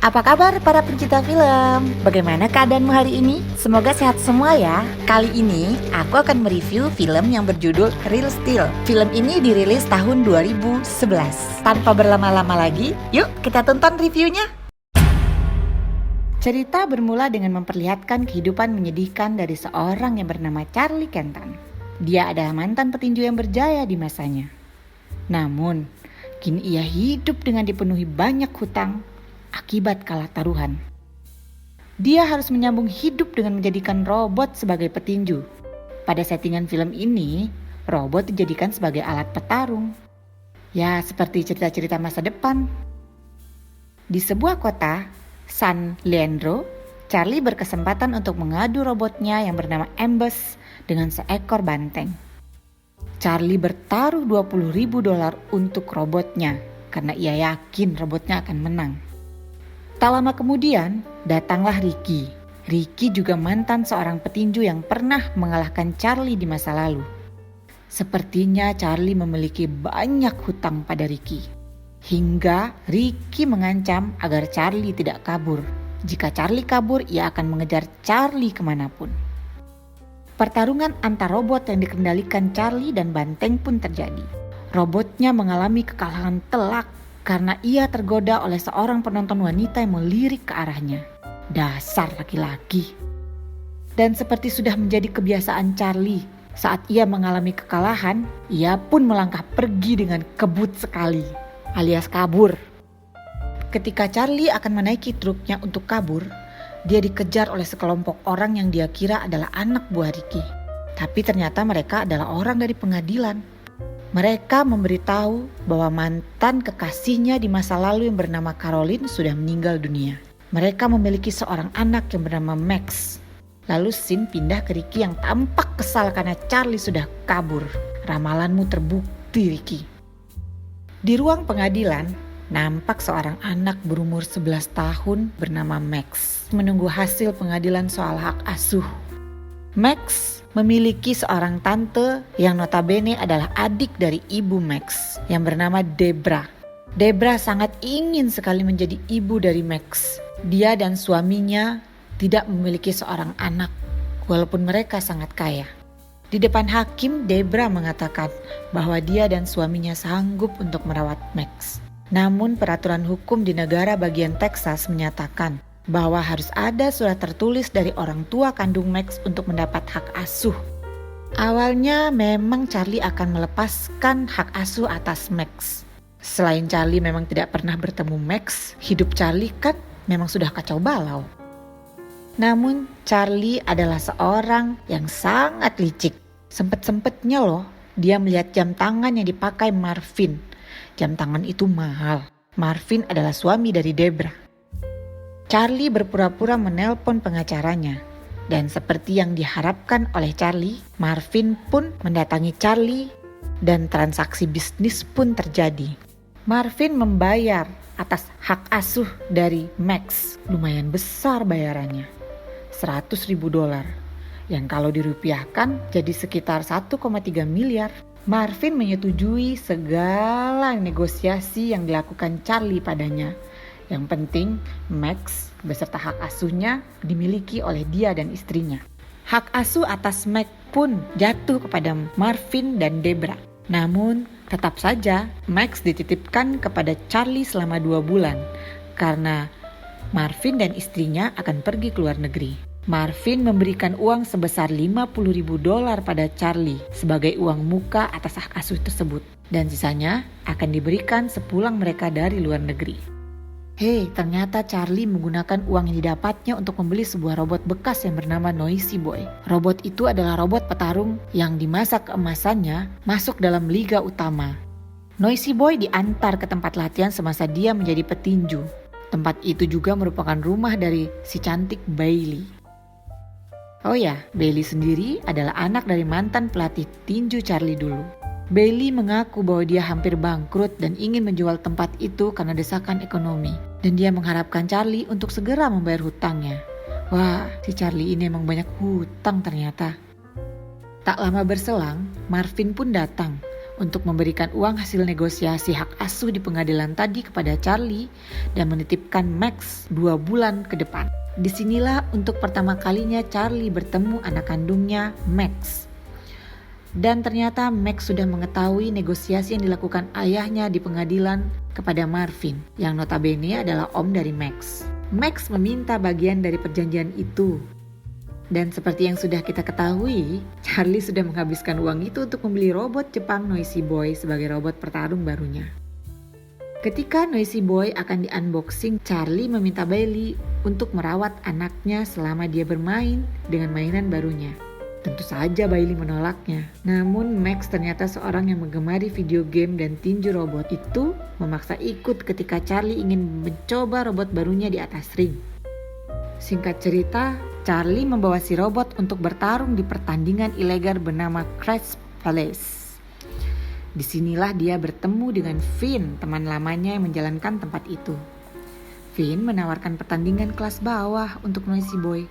Apa kabar para pencinta film? Bagaimana keadaanmu hari ini? Semoga sehat semua ya. Kali ini aku akan mereview film yang berjudul Real Steel. Film ini dirilis tahun 2011. Tanpa berlama-lama lagi, yuk kita tonton reviewnya. Cerita bermula dengan memperlihatkan kehidupan menyedihkan dari seorang yang bernama Charlie Kenton. Dia adalah mantan petinju yang berjaya di masanya. Namun, kini ia hidup dengan dipenuhi banyak hutang akibat kalah taruhan. Dia harus menyambung hidup dengan menjadikan robot sebagai petinju. Pada settingan film ini, robot dijadikan sebagai alat petarung. Ya, seperti cerita-cerita masa depan. Di sebuah kota, San Leandro, Charlie berkesempatan untuk mengadu robotnya yang bernama Ambus dengan seekor banteng. Charlie bertaruh $20.000 untuk robotnya karena ia yakin robotnya akan menang. Tak lama kemudian, datanglah Ricky. Ricky juga mantan seorang petinju yang pernah mengalahkan Charlie di masa lalu. Sepertinya Charlie memiliki banyak hutang pada Ricky. Hingga Ricky mengancam agar Charlie tidak kabur. Jika Charlie kabur, ia akan mengejar Charlie kemanapun. Pertarungan antar robot yang dikendalikan Charlie dan banteng pun terjadi. Robotnya mengalami kekalahan telak karena ia tergoda oleh seorang penonton wanita yang melirik ke arahnya. Dasar laki-laki. Dan seperti sudah menjadi kebiasaan Charlie, saat ia mengalami kekalahan, ia pun melangkah pergi dengan kebut sekali, alias kabur. Ketika Charlie akan menaiki truknya untuk kabur, dia dikejar oleh sekelompok orang yang dia kira adalah anak buah Ricky. Tapi ternyata mereka adalah orang dari pengadilan. Mereka memberitahu bahwa mantan kekasihnya di masa lalu yang bernama Caroline sudah meninggal dunia. Mereka memiliki seorang anak yang bernama Max. Lalu scene pindah ke Ricky yang tampak kesal karena Charlie sudah kabur. Ramalanmu terbukti, Ricky. Di ruang pengadilan, nampak seorang anak berumur 11 tahun bernama Max menunggu hasil pengadilan soal hak asuh. Max memiliki seorang tante yang notabene adalah adik dari ibu Max yang bernama Debra. Debra sangat ingin sekali menjadi ibu dari Max. Dia dan suaminya tidak memiliki seorang anak walaupun mereka sangat kaya. Di depan hakim, Debra mengatakan bahwa dia dan suaminya sanggup untuk merawat Max. Namun peraturan hukum di negara bagian Texas menyatakan bahwa harus ada surat tertulis dari orang tua kandung Max untuk mendapat hak asuh. Awalnya memang Charlie akan melepaskan hak asuh atas Max. Selain Charlie memang tidak pernah bertemu Max, hidup Charlie kan memang sudah kacau balau. Namun Charlie adalah seorang yang sangat licik. Sempet-sempetnya loh dia melihat jam tangan yang dipakai Marvin. Jam tangan itu mahal. Marvin adalah suami dari Debra. Charlie berpura-pura menelpon pengacaranya. Dan seperti yang diharapkan oleh Charlie, Marvin pun mendatangi Charlie dan transaksi bisnis pun terjadi. Marvin membayar atas hak asuh dari Max. Lumayan besar bayarannya. $100.000. Yang kalau dirupiahkan jadi sekitar 1,3 miliar. Marvin menyetujui segala negosiasi yang dilakukan Charlie padanya. Yang penting, Max beserta hak asuhnya dimiliki oleh dia dan istrinya. Hak asuh atas Max pun jatuh kepada Marvin dan Debra. Namun, tetap saja Max dititipkan kepada Charlie selama 2 bulan karena Marvin dan istrinya akan pergi ke luar negeri. Marvin memberikan uang sebesar $50.000 pada Charlie sebagai uang muka atas hak asuh tersebut. Dan sisanya akan diberikan sepulang mereka dari luar negeri. Hei, ternyata Charlie menggunakan uang yang didapatnya untuk membeli sebuah robot bekas yang bernama Noisy Boy. Robot itu adalah robot petarung yang di masa keemasannya masuk dalam liga utama. Noisy Boy diantar ke tempat latihan semasa dia menjadi petinju. Tempat itu juga merupakan rumah dari si cantik Bailey. Oh ya, Bailey sendiri adalah anak dari mantan pelatih tinju Charlie dulu. Bailey mengaku bahwa dia hampir bangkrut dan ingin menjual tempat itu karena desakan ekonomi. Dan dia mengharapkan Charlie untuk segera membayar hutangnya. Wah, si Charlie ini emang banyak hutang ternyata. Tak lama berselang, Marvin pun datang untuk memberikan uang hasil negosiasi hak asuh di pengadilan tadi kepada Charlie dan menitipkan Max 2 bulan ke depan. Disinilah untuk pertama kalinya Charlie bertemu anak kandungnya Max. Dan ternyata Max sudah mengetahui negosiasi yang dilakukan ayahnya di pengadilan kepada Marvin, yang notabene adalah om dari Max. Max meminta bagian dari perjanjian itu. Dan seperti yang sudah kita ketahui, Charlie sudah menghabiskan uang itu untuk membeli robot Jepang Noisy Boy sebagai robot pertarung barunya. Ketika Noisy Boy akan di-unboxing, Charlie meminta Bailey untuk merawat anaknya selama dia bermain dengan mainan barunya. Tentu saja Bailey menolaknya. Namun Max ternyata seorang yang menggemari video game dan tinju robot itu memaksa ikut ketika Charlie ingin mencoba robot barunya di atas ring. Singkat cerita, Charlie membawa si robot untuk bertarung di pertandingan ilegal bernama Crash Palace. Disinilah dia bertemu dengan Finn, teman lamanya yang menjalankan tempat itu. Finn menawarkan pertandingan kelas bawah untuk Noisy Boy.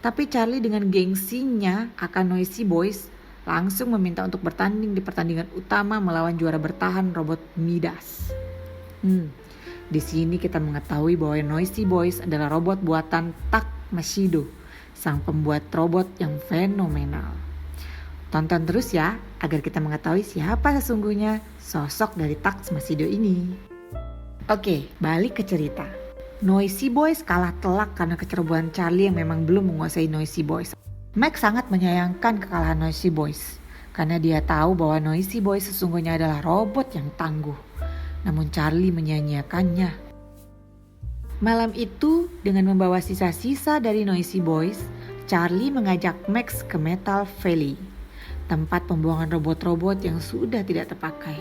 Tapi Charlie dengan gengsinya akan Noisy Boys langsung meminta untuk bertanding di pertandingan utama melawan juara bertahan robot Midas. Di sini kita mengetahui bahwa Noisy Boys adalah robot buatan Tak Mashido, sang pembuat robot yang fenomenal. Tonton terus ya, agar kita mengetahui siapa sesungguhnya sosok dari Tak Mashido ini. Oke, balik ke cerita. Noisy Boys kalah telak karena kecerobohan Charlie yang memang belum menguasai Noisy Boys. Max sangat menyayangkan kekalahan Noisy Boys, karena dia tahu bahwa Noisy Boys sesungguhnya adalah robot yang tangguh. Namun Charlie menyia-nyiakannya. Malam itu, dengan membawa sisa-sisa dari Noisy Boys, Charlie mengajak Max ke Metal Valley, tempat pembuangan robot-robot yang sudah tidak terpakai.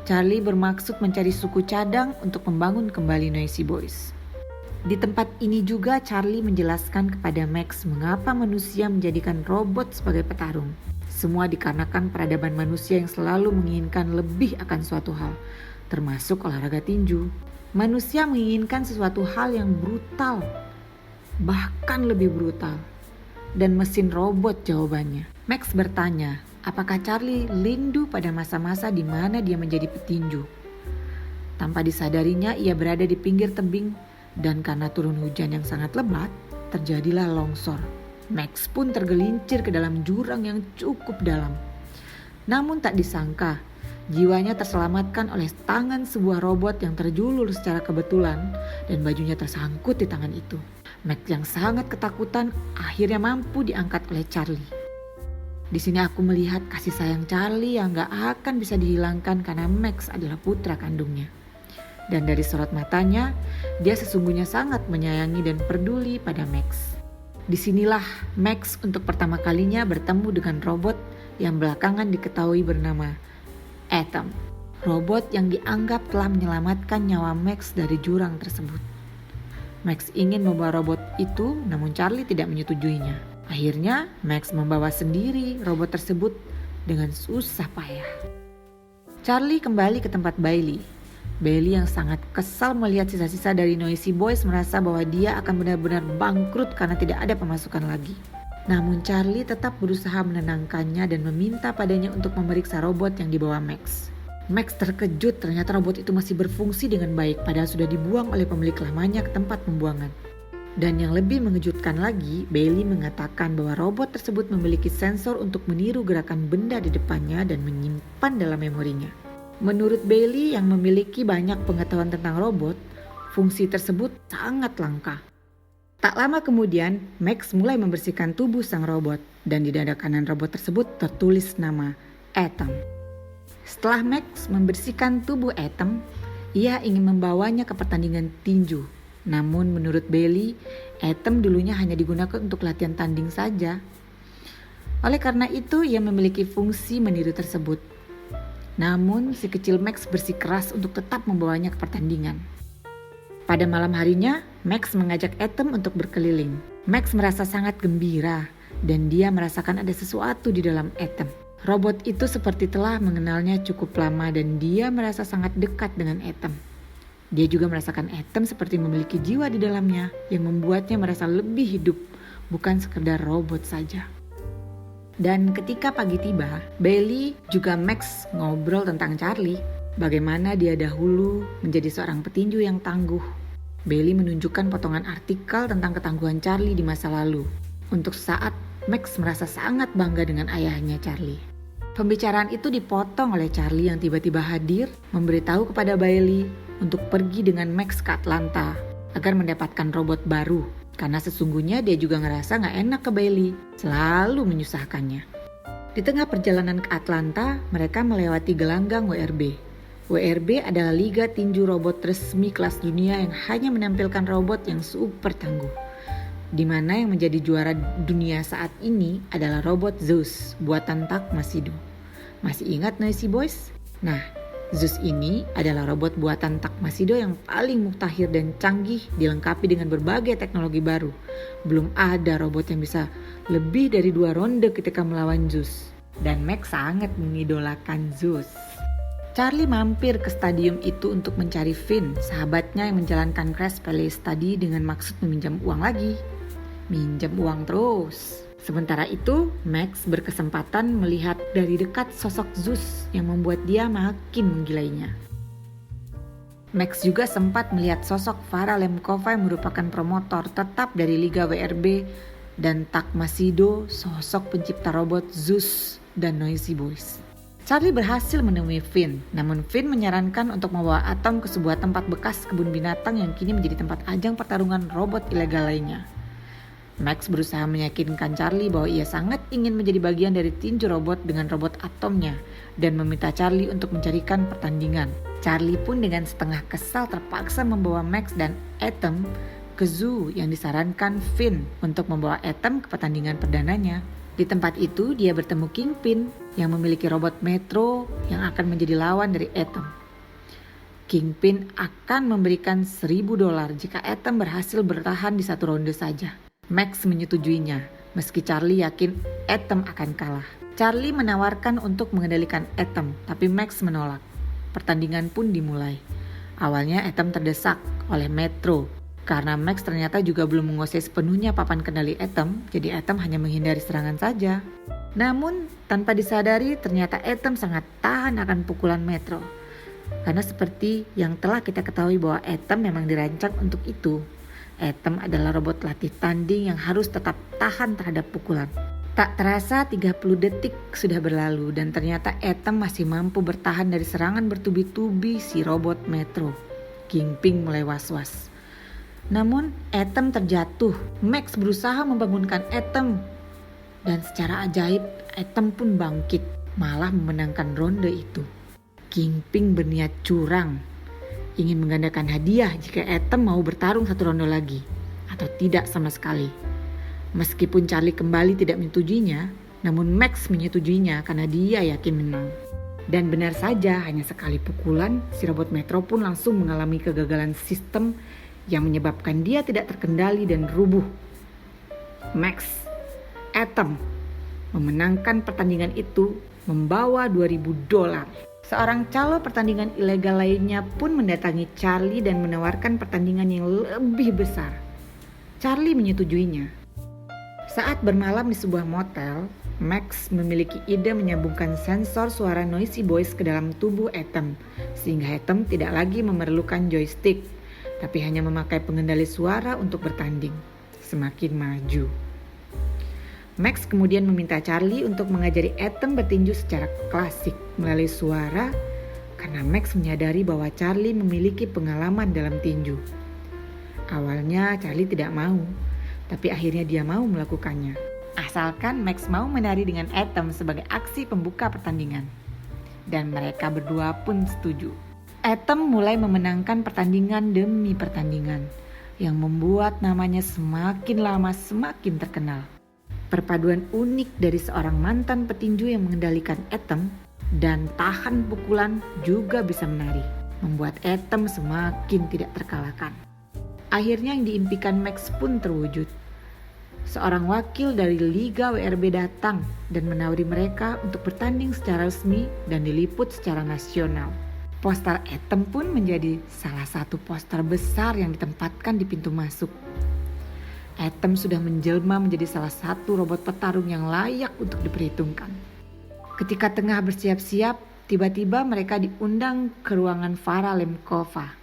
Charlie bermaksud mencari suku cadang untuk membangun kembali Noisy Boys. Di tempat ini juga Charlie menjelaskan kepada Max mengapa manusia menjadikan robot sebagai petarung. Semua dikarenakan peradaban manusia yang selalu menginginkan lebih akan suatu hal, termasuk olahraga tinju. Manusia menginginkan sesuatu hal yang brutal, bahkan lebih brutal. Dan mesin robot jawabannya. Max bertanya, apakah Charlie rindu pada masa-masa di mana dia menjadi petinju? Tanpa disadarinya, ia berada di pinggir tebing dan karena turun hujan yang sangat lebat, terjadilah longsor. Max pun tergelincir ke dalam jurang yang cukup dalam. Namun tak disangka, jiwanya terselamatkan oleh tangan sebuah robot yang terjulur secara kebetulan dan bajunya tersangkut di tangan itu. Max yang sangat ketakutan akhirnya mampu diangkat oleh Charlie. Di sini aku melihat kasih sayang Charlie yang gak akan bisa dihilangkan karena Max adalah putra kandungnya. Dan dari sorot matanya, dia sesungguhnya sangat menyayangi dan peduli pada Max. Disinilah Max untuk pertama kalinya bertemu dengan robot yang belakangan diketahui bernama Atom. Robot yang dianggap telah menyelamatkan nyawa Max dari jurang tersebut. Max ingin membawa robot itu, namun Charlie tidak menyetujuinya. Akhirnya, Max membawa sendiri robot tersebut dengan susah payah. Charlie kembali ke tempat Bailey. Bailey yang sangat kesal melihat sisa-sisa dari Noisy Boys merasa bahwa dia akan benar-benar bangkrut karena tidak ada pemasukan lagi. Namun Charlie tetap berusaha menenangkannya dan meminta padanya untuk memeriksa robot yang dibawa Max. Max terkejut ternyata robot itu masih berfungsi dengan baik padahal sudah dibuang oleh pemilik lamanya ke tempat pembuangan. Dan yang lebih mengejutkan lagi, Bailey mengatakan bahwa robot tersebut memiliki sensor untuk meniru gerakan benda di depannya dan menyimpan dalam memorinya. Menurut Bailey yang memiliki banyak pengetahuan tentang robot, fungsi tersebut sangat langka. Tak lama kemudian, Max mulai membersihkan tubuh sang robot dan di dada kanan robot tersebut tertulis nama Atom. Setelah Max membersihkan tubuh Atom, ia ingin membawanya ke pertandingan tinju. Namun menurut Bailey, Atom dulunya hanya digunakan untuk latihan tanding saja. Oleh karena itu, ia memiliki fungsi meniru tersebut. Namun si kecil Max bersikeras untuk tetap membawanya ke pertandingan. Pada malam harinya, Max mengajak Atom untuk berkeliling. Max merasa sangat gembira dan dia merasakan ada sesuatu di dalam Atom. Robot itu seperti telah mengenalnya cukup lama dan dia merasa sangat dekat dengan Atom. Dia juga merasakan Atom seperti memiliki jiwa di dalamnya yang membuatnya merasa lebih hidup, bukan sekedar robot saja. Dan ketika pagi tiba, Bailey juga Max ngobrol tentang Charlie. Bagaimana dia dahulu menjadi seorang petinju yang tangguh. Bailey menunjukkan potongan artikel tentang ketangguhan Charlie di masa lalu. Untuk saat Max merasa sangat bangga dengan ayahnya Charlie. Pembicaraan itu dipotong oleh Charlie yang tiba-tiba hadir memberitahu kepada Bailey untuk pergi dengan Max ke Atlanta agar mendapatkan robot baru. Karena sesungguhnya dia juga ngerasa gak enak ke Bailey, selalu menyusahkannya. Di tengah perjalanan ke Atlanta, mereka melewati gelanggang WRB. WRB adalah liga tinju robot resmi kelas dunia yang hanya menampilkan robot yang super tangguh. Di mana yang menjadi juara dunia saat ini adalah robot Zeus buatan Tak Masido. Masih ingat Noisy Boys? Nah, Zeus ini adalah robot buatan Tak Masido yang paling mutakhir dan canggih, dilengkapi dengan berbagai teknologi baru. Belum ada robot yang bisa lebih dari 2 ronde ketika melawan Zeus. Dan Max sangat mengidolakan Zeus. Charlie mampir ke stadium itu untuk mencari Finn, sahabatnya yang menjalankan crash play study dengan maksud meminjam uang lagi. Minjam uang terus. Sementara itu, Max berkesempatan melihat dari dekat sosok Zeus yang membuat dia makin menggilainya. Max juga sempat melihat sosok Farah Lemkova yang merupakan promotor tetap dari Liga WRB dan Tak Masido, sosok pencipta robot Zeus dan Noisy Boys. Charlie berhasil menemui Finn, namun Finn menyarankan untuk membawa Atom ke sebuah tempat bekas kebun binatang yang kini menjadi tempat ajang pertarungan robot ilegal lainnya. Max berusaha meyakinkan Charlie bahwa ia sangat ingin menjadi bagian dari tinju robot dengan robot Atomnya dan meminta Charlie untuk mencarikan pertandingan. Charlie pun dengan setengah kesal terpaksa membawa Max dan Atom ke zoo yang disarankan Finn untuk membawa Atom ke pertandingan perdananya. Di tempat itu dia bertemu Kingpin yang memiliki robot Metro yang akan menjadi lawan dari Atom. Kingpin akan memberikan $1.000 jika Atom berhasil bertahan di 1 ronde saja. Max menyetujuinya, meski Charlie yakin Atom akan kalah. Charlie menawarkan untuk mengendalikan Atom, tapi Max menolak. Pertandingan pun dimulai. Awalnya Atom terdesak oleh Metro, karena Max ternyata juga belum menguasai sepenuhnya papan kendali Atom, jadi Atom hanya menghindari serangan saja. Namun, tanpa disadari ternyata Atom sangat tahan akan pukulan Metro. Karena seperti yang telah kita ketahui bahwa Atom memang dirancang untuk itu. Atom adalah robot latih tanding yang harus tetap tahan terhadap pukulan. Tak terasa 30 detik sudah berlalu dan ternyata Atom masih mampu bertahan dari serangan bertubi-tubi si robot Metro. Kingpin mulai was-was. Namun Atom terjatuh. Max berusaha membangunkan Atom. Dan secara ajaib Atom pun bangkit, malah memenangkan ronde itu. Kingpin berniat curang, ingin menggandakan hadiah jika Atom mau bertarung 1 ronde lagi, atau tidak sama sekali. Meskipun Charlie kembali tidak menyetujuinya, namun Max menyetujuinya karena dia yakin menang. Dan benar saja, hanya sekali pukulan, si robot Metro pun langsung mengalami kegagalan sistem yang menyebabkan dia tidak terkendali dan rubuh. Max, Atom, memenangkan pertandingan itu membawa $2.000. Seorang calo pertandingan ilegal lainnya pun mendatangi Charlie dan menawarkan pertandingan yang lebih besar. Charlie menyetujuinya. Saat bermalam di sebuah motel, Max memiliki ide menyambungkan sensor suara Noisy Boys ke dalam tubuh Atom, sehingga Atom tidak lagi memerlukan joystick, tapi hanya memakai pengendali suara untuk bertanding. Semakin maju. Max kemudian meminta Charlie untuk mengajari Atom bertinju secara klasik melalui suara karena Max menyadari bahwa Charlie memiliki pengalaman dalam tinju. Awalnya Charlie tidak mau, tapi akhirnya dia mau melakukannya. Asalkan Max mau menari dengan Atom sebagai aksi pembuka pertandingan. Dan mereka berdua pun setuju. Atom mulai memenangkan pertandingan demi pertandingan yang membuat namanya semakin lama semakin terkenal. Perpaduan unik dari seorang mantan petinju yang mengendalikan Atom dan tahan pukulan juga bisa menari, membuat Atom semakin tidak terkalahkan. Akhirnya yang diimpikan Max pun terwujud. Seorang wakil dari Liga WRB datang dan menawari mereka untuk bertanding secara resmi dan diliput secara nasional. Poster Atom pun menjadi salah satu poster besar yang ditempatkan di pintu masuk. Atom sudah menjelma menjadi salah satu robot petarung yang layak untuk diperhitungkan. Ketika tengah bersiap-siap, tiba-tiba mereka diundang ke ruangan Farah Lemkova.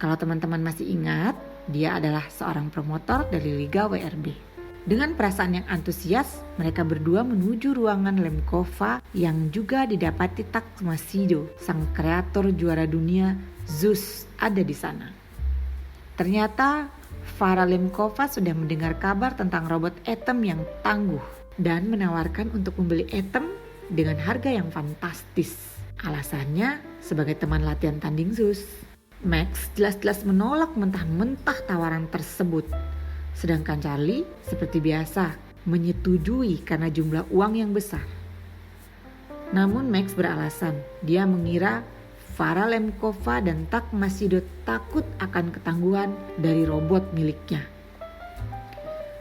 Kalau teman-teman masih ingat, dia adalah seorang promotor dari Liga WRB. Dengan perasaan yang antusias, mereka berdua menuju ruangan Lemkova yang juga didapati Takmasido, sang kreator juara dunia Zeus, ada di sana. Ternyata Farah Lemkova sudah mendengar kabar tentang robot Atom yang tangguh dan menawarkan untuk membeli Atom dengan harga yang fantastis. Alasannya sebagai teman latihan tanding Zeus. Max jelas-jelas menolak mentah-mentah tawaran tersebut. Sedangkan Charlie seperti biasa menyetujui karena jumlah uang yang besar. Namun Max beralasan dia mengira Farah Lemkova dan Takmasido takut akan ketangguhan dari robot miliknya.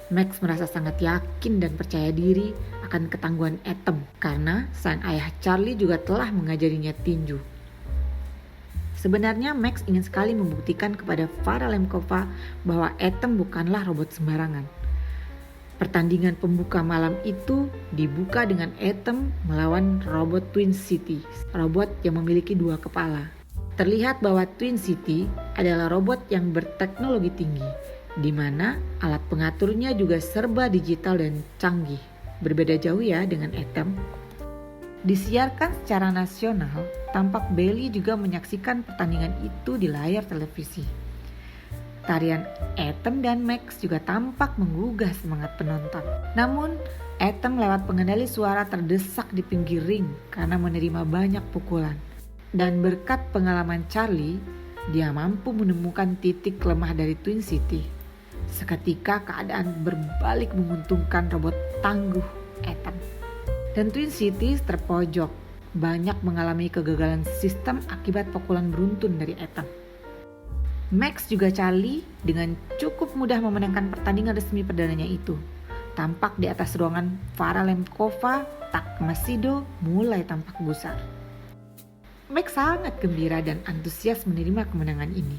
Max merasa sangat yakin dan percaya diri akan ketangguhan Atom karena sang ayah Charlie juga telah mengajarinya tinju. Sebenarnya Max ingin sekali membuktikan kepada Farah Lemkova bahwa Atom bukanlah robot sembarangan. Pertandingan pembuka malam itu dibuka dengan Atom melawan robot Twin City, robot yang memiliki 2 kepala. Terlihat bahwa Twin City adalah robot yang berteknologi tinggi, di mana alat pengaturnya juga serba digital dan canggih. Berbeda jauh ya dengan Atom. Disiarkan secara nasional, tampak Bailey juga menyaksikan pertandingan itu di layar televisi. Tarian Atom dan Max juga tampak menggugah semangat penonton. Namun, Atom lewat pengendali suara terdesak di pinggir ring karena menerima banyak pukulan. Dan berkat pengalaman Charlie, dia mampu menemukan titik lemah dari Twin City. Seketika keadaan berbalik menguntungkan robot tangguh Atom. Dan Twin Cities terpojok, banyak mengalami kegagalan sistem akibat pukulan beruntun dari Atom. Max juga Charlie dengan cukup mudah memenangkan pertandingan resmi perdananya itu. Tampak di atas ruangan Farah Lemkova, Takmasido mulai tampak gusar. Max sangat gembira dan antusias menerima kemenangan ini.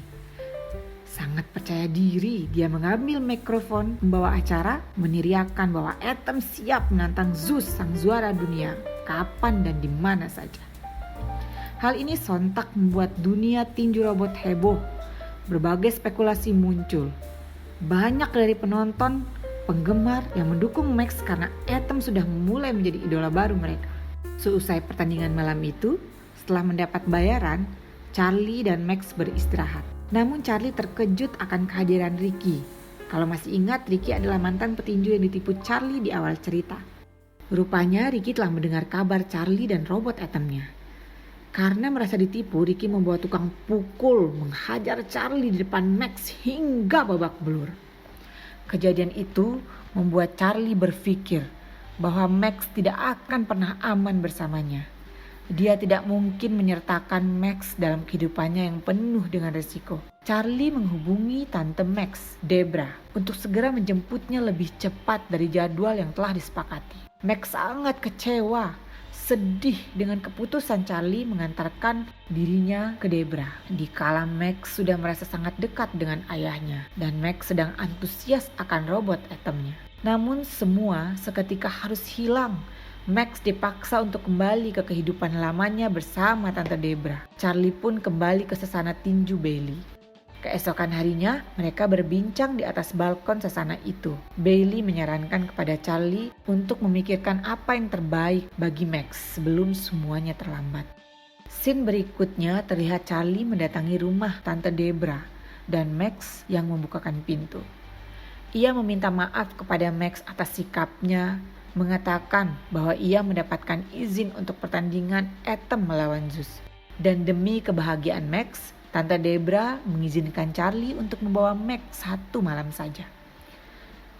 Sangat percaya diri, dia mengambil mikrofon membawa acara meneriakkan bahwa Atom siap menantang Zeus sang juara dunia kapan dan di mana saja. Hal ini sontak membuat dunia tinju robot heboh. Berbagai spekulasi muncul. Banyak dari penonton, penggemar yang mendukung Max karena Atom sudah mulai menjadi idola baru mereka. Seusai pertandingan malam itu, setelah mendapat bayaran, Charlie dan Max beristirahat. Namun Charlie terkejut akan kehadiran Ricky. Kalau masih ingat, Ricky adalah mantan petinju yang ditipu Charlie di awal cerita. Rupanya Ricky telah mendengar kabar Charlie dan robot Atomnya. Karena merasa ditipu, Ricky membawa tukang pukul menghajar Charlie di depan Max hingga babak belur. Kejadian itu membuat Charlie berpikir bahwa Max tidak akan pernah aman bersamanya. Dia tidak mungkin menyertakan Max dalam kehidupannya yang penuh dengan risiko. Charlie menghubungi tante Max, Debra, untuk segera menjemputnya lebih cepat dari jadwal yang telah disepakati. Max sangat kecewa, sedih dengan keputusan Charlie mengantarkan dirinya ke Debra. Dikala Max sudah merasa sangat dekat dengan ayahnya dan Max sedang antusias akan robot Atomnya. Namun semua seketika harus hilang. Max dipaksa untuk kembali ke kehidupan lamanya bersama Tante Debra. Charlie pun kembali ke sesana tinju Bailey. Keesokan harinya, mereka berbincang di atas balkon sesana itu. Bailey menyarankan kepada Charlie untuk memikirkan apa yang terbaik bagi Max sebelum semuanya terlambat. Scene berikutnya terlihat Charlie mendatangi rumah Tante Debra dan Max yang membukakan pintu. Ia meminta maaf kepada Max atas sikapnya, mengatakan bahwa ia mendapatkan izin untuk pertandingan Atom melawan Zeus. Dan demi kebahagiaan Max, Tante Debra mengizinkan Charlie untuk membawa Max 1 malam saja.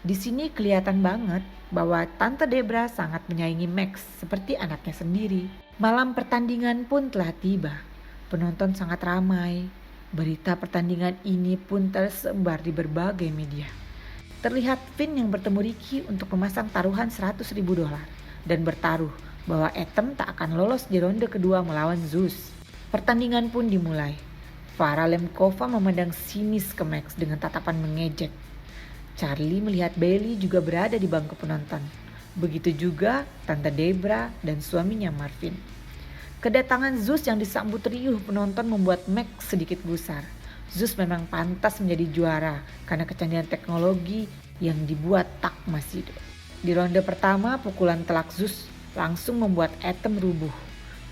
Di sini kelihatan banget bahwa Tante Debra sangat menyayangi Max seperti anaknya sendiri. Malam pertandingan pun telah tiba. Penonton sangat ramai. Berita pertandingan ini pun tersebar di berbagai media. Terlihat Finn yang bertemu Ricky untuk memasang taruhan $100.000 dan bertaruh bahwa Atom tak akan lolos di ronde kedua melawan Zeus. Pertandingan pun dimulai. Farah Lemkova memandang sinis ke Max dengan tatapan mengejek. Charlie melihat Bailey juga berada di bangku penonton. Begitu juga Tante Debra dan suaminya Marvin. Kedatangan Zeus yang disambut riuh penonton membuat Max sedikit gusar. Zeus memang pantas menjadi juara karena kecanggihan teknologi yang dibuat Tak Masido. Di ronde pertama, pukulan telak Zeus langsung membuat Atom rubuh,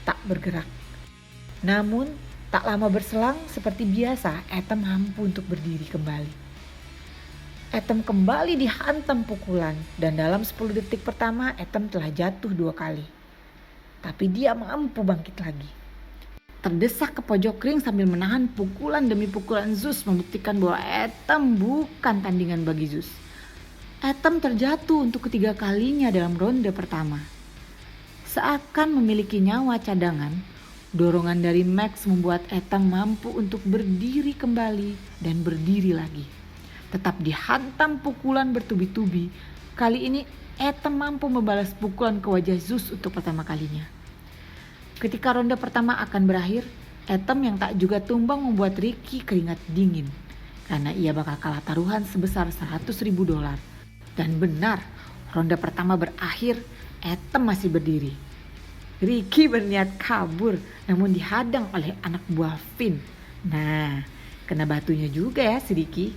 tak bergerak. Namun, tak lama berselang seperti biasa, Atom mampu untuk berdiri kembali. Atom kembali dihantam pukulan dan dalam 10 detik pertama Atom telah jatuh 2 kali. Tapi dia mampu bangkit lagi. Terdesak ke pojok ring sambil menahan pukulan demi pukulan Zeus membuktikan bahwa Atom bukan tandingan bagi Zeus. Atom terjatuh untuk ketiga kalinya dalam ronde pertama. Seakan memiliki nyawa cadangan, dorongan dari Max membuat Atom mampu untuk berdiri kembali dan berdiri lagi. Tetap dihantam pukulan bertubi-tubi, kali ini Atom mampu membalas pukulan ke wajah Zeus untuk pertama kalinya. Ketika ronde pertama akan berakhir, Atom yang tak juga tumbang membuat Ricky keringat dingin karena ia bakal kalah taruhan sebesar $100.000. Dan benar, ronde pertama berakhir, Atom masih berdiri. Ricky berniat kabur namun dihadang oleh anak buah Finn. Nah, kena batunya juga ya si Ricky.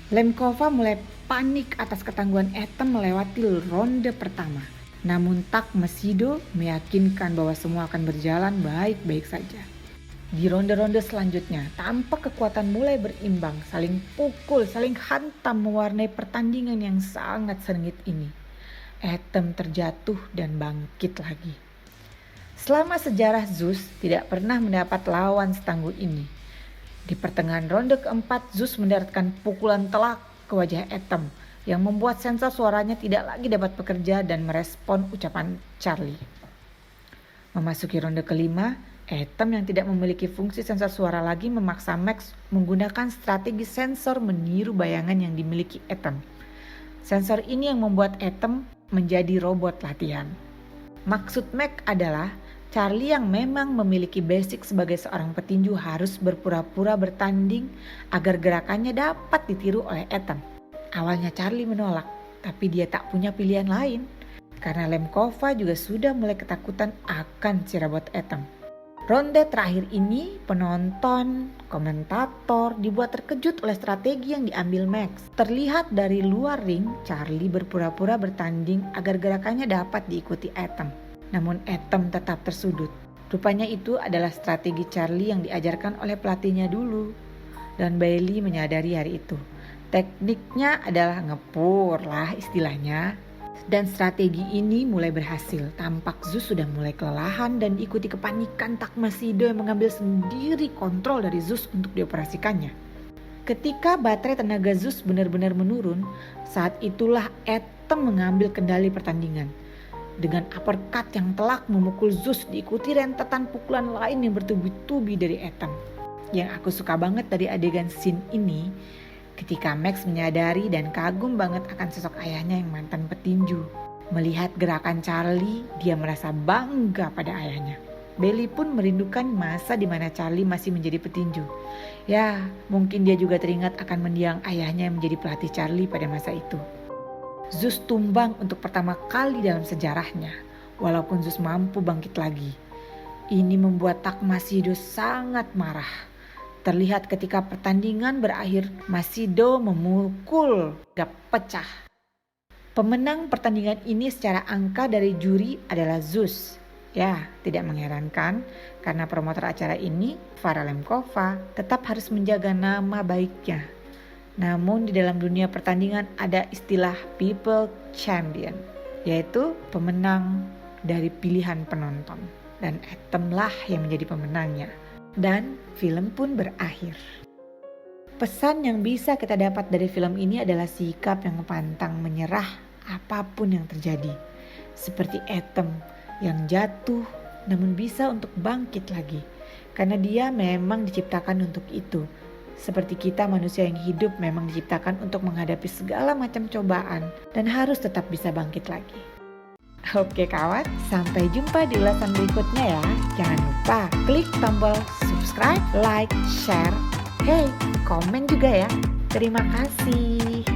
Lemkova mulai panik atas ketangguhan Atom melewati ronde pertama. Namun Tak Masido meyakinkan bahwa semua akan berjalan baik-baik saja. Di ronde-ronde selanjutnya, tampak kekuatan mulai berimbang, saling pukul, saling hantam mewarnai pertandingan yang sangat sengit ini. Atom terjatuh dan bangkit lagi. Selama sejarah Zeus tidak pernah mendapat lawan setangguh ini. Di pertengahan ronde keempat, Zeus mendaratkan pukulan telak ke wajah Atom yang membuat sensor suaranya tidak lagi dapat bekerja dan merespon ucapan Charlie. Memasuki ronde kelima, Atom yang tidak memiliki fungsi sensor suara lagi memaksa Max menggunakan strategi sensor meniru bayangan yang dimiliki Atom. Sensor ini yang membuat Atom menjadi robot latihan. Maksud Max adalah Charlie yang memang memiliki basic sebagai seorang petinju harus berpura-pura bertanding agar gerakannya dapat ditiru oleh Atom. Awalnya Charlie menolak, tapi dia tak punya pilihan lain karena Lemkova juga sudah mulai ketakutan akan si robot Atom. Ronde terakhir ini, penonton, komentator dibuat terkejut oleh strategi yang diambil Max. Terlihat dari luar ring, Charlie berpura-pura bertanding agar gerakannya dapat diikuti Atom. Namun Atom tetap tersudut. Rupanya itu adalah strategi Charlie yang diajarkan oleh pelatihnya dulu. Dan Bailey menyadari hari itu. Tekniknya adalah ngepur lah istilahnya. Dan strategi ini mulai berhasil. Tampak Zeus sudah mulai kelelahan dan diikuti kepanikan Tak Masido yang mengambil sendiri kontrol dari Zeus untuk dioperasikannya. Ketika baterai tenaga Zeus benar-benar menurun, saat itulah Atom mengambil kendali pertandingan. Dengan uppercut yang telak memukul Zeus diikuti rentetan pukulan lain yang bertubi-tubi dari Atom. Yang aku suka banget dari adegan scene ini, ketika Max menyadari dan kagum banget akan sosok ayahnya yang mantan petinju. Melihat gerakan Charlie, dia merasa bangga pada ayahnya. Bailey pun merindukan masa di mana Charlie masih menjadi petinju. Ya, mungkin dia juga teringat akan mendiang ayahnya yang menjadi pelatih Charlie pada masa itu. Zeus tumbang untuk pertama kali dalam sejarahnya, walaupun Zeus mampu bangkit lagi. Ini membuat Tak Masido sangat marah. Terlihat ketika pertandingan berakhir, Masido memukul gak pecah. Pemenang pertandingan ini secara angka dari juri adalah Zeus. Ya, tidak mengherankan karena promotor acara ini, Farah Lemkova, tetap harus menjaga nama baiknya. Namun di dalam dunia pertandingan ada istilah people champion, yaitu pemenang dari pilihan penonton. Dan Atom lah yang menjadi pemenangnya. Dan film pun berakhir. Pesan yang bisa kita dapat dari film ini adalah sikap yang pantang menyerah apapun yang terjadi. Seperti Atom yang jatuh namun bisa untuk bangkit lagi. Karena dia memang diciptakan untuk itu. Seperti kita manusia yang hidup memang diciptakan untuk menghadapi segala macam cobaan dan harus tetap bisa bangkit lagi. Oke kawan, sampai jumpa di ulasan berikutnya ya. Jangan lupa klik tombol subscribe, like, share, hey, komen juga ya. Terima kasih.